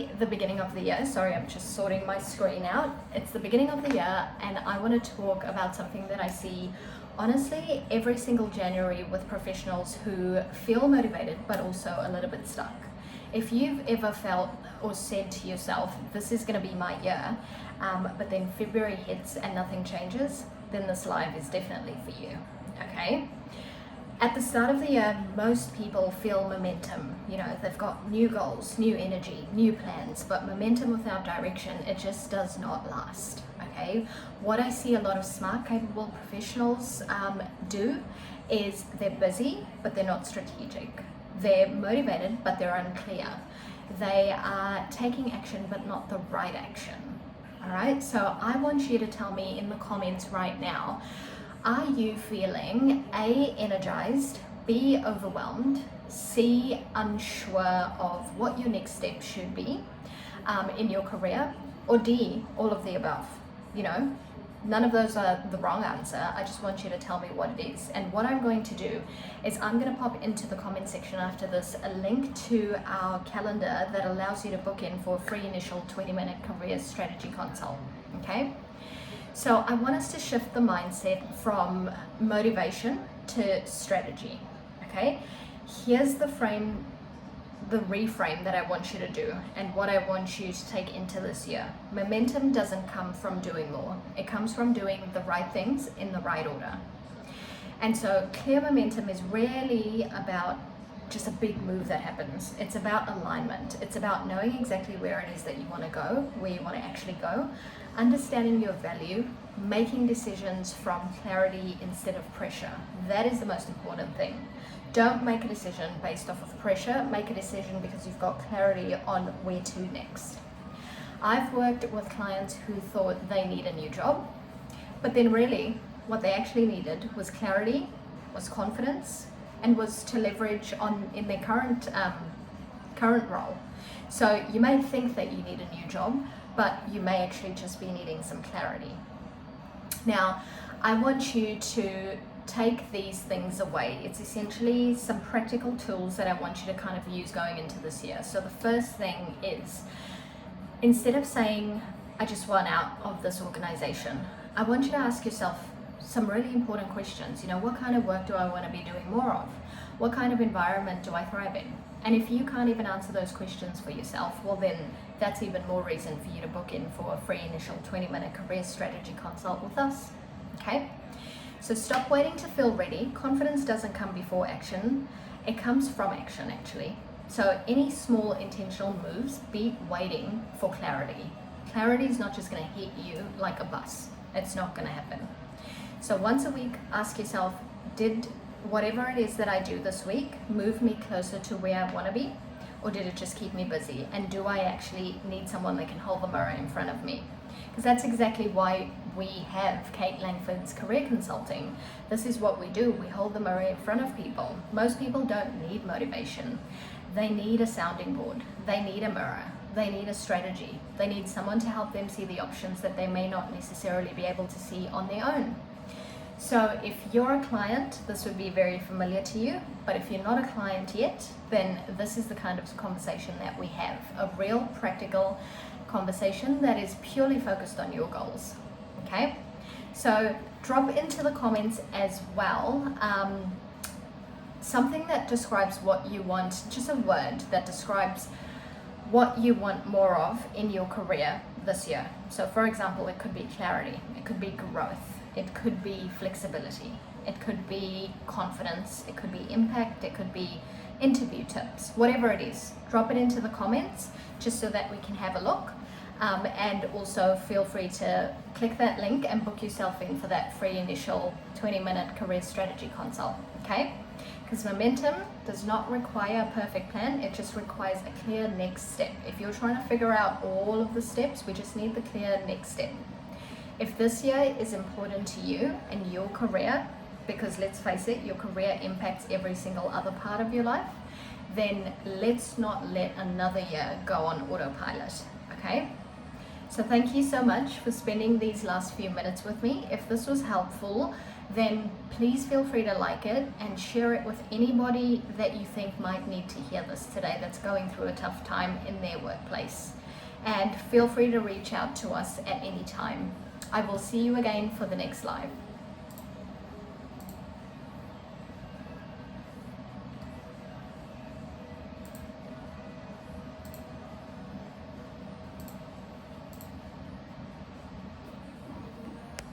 officially the beginning of the year. Sorry, I'm just sorting my screen out. It's the beginning of the year, and I want to talk about something that I see honestly every single January with professionals who feel motivated but also a little bit stuck. If you've ever felt or said to yourself, this is going to be my year, but then February hits and nothing changes, then this live is definitely for you. Okay? At the start of the year, most people feel momentum. You know, they've got new goals, new energy, new plans, but momentum without direction, it just does not last. Okay? What I see a lot of smart, capable professionals do is they're busy, but they're not strategic. They're motivated, but they're unclear. They are taking action, but not the right action. All right? So I want you to tell me in the comments right now, are you feeling A, energized, B, overwhelmed, C, unsure of what your next step should be in your career, or D, all of the above? You know, none of those are the wrong answer. I just want you to tell me what it is. And what I'm going to do is I'm going to pop into the comment section after this a link to our calendar that allows you to book in for a free initial 20-minute career strategy consult. Okay? So I want us to shift the mindset from motivation to strategy. Okay? Here's the reframe that I want you to do and what I want you to take into this year. Momentum doesn't come from doing more. It comes from doing the right things in the right order. And so clear momentum is really about just a big move that happens. It's about alignment. It's about knowing exactly where it is that you want to go, where you want to actually go, understanding your value, making decisions from clarity instead of pressure. That is the most important thing. Don't make a decision based off of pressure. Make a decision because you've got clarity on where to next. I've worked with clients who thought they need a new job, but then really what they actually needed was clarity, was confidence, and was to leverage in their current role. So you may think that you need a new job, but you may actually just be needing some clarity. Now, I want you to take these things away. It's essentially some practical tools that I want you to kind of use going into this year. So the first thing is, instead of saying, I just want out of this organization, I want you to ask yourself some really important questions. You know, what kind of work do I want to be doing more of? What kind of environment do I thrive in? And if you can't even answer those questions for yourself, well then that's even more reason for you to book in for a free initial 20-minute career strategy consult with us. Okay? So stop waiting to feel ready. Confidence doesn't come before action. It comes from action, actually. So any small intentional moves beat waiting for clarity. Clarity is not just going to hit you like a bus. It's not going to happen. So once a week, ask yourself, did whatever it is that I do this week move me closer to where I want to be? Or did it just keep me busy? And do I actually need someone that can hold the mirror in front of me? Because that's exactly why we have Kate Langford's career consulting. This is what we do. We hold the mirror in front of people. Most people don't need motivation. They need a sounding board. They need a mirror. They need a strategy. They need someone to help them see the options that they may not necessarily be able to see on their own. So if you're a client, this would be very familiar to you, but if you're not a client yet, then this is the kind of conversation that we have, a real practical conversation that is purely focused on your goals, okay? So drop into the comments as well, something that describes what you want, just a word that describes what you want more of in your career this year. So for example, it could be clarity, it could be growth, it could be flexibility, it could be confidence, it could be impact, it could be interview tips, whatever it is. Drop it into the comments just so that we can have a look. And also feel free to click that link and book yourself in for that free initial 20-minute career strategy consult, okay? Because momentum does not require a perfect plan, it just requires a clear next step. If you're trying to figure out all of the steps, we just need the clear next step. If this year is important to you and your career, because let's face it, your career impacts every single other part of your life, then let's not let another year go on autopilot, okay? So thank you so much for spending these last few minutes with me. If this was helpful, then please feel free to like it and share it with anybody that you think might need to hear this today that's going through a tough time in their workplace. And feel free to reach out to us at any time. I will see you again for the next live.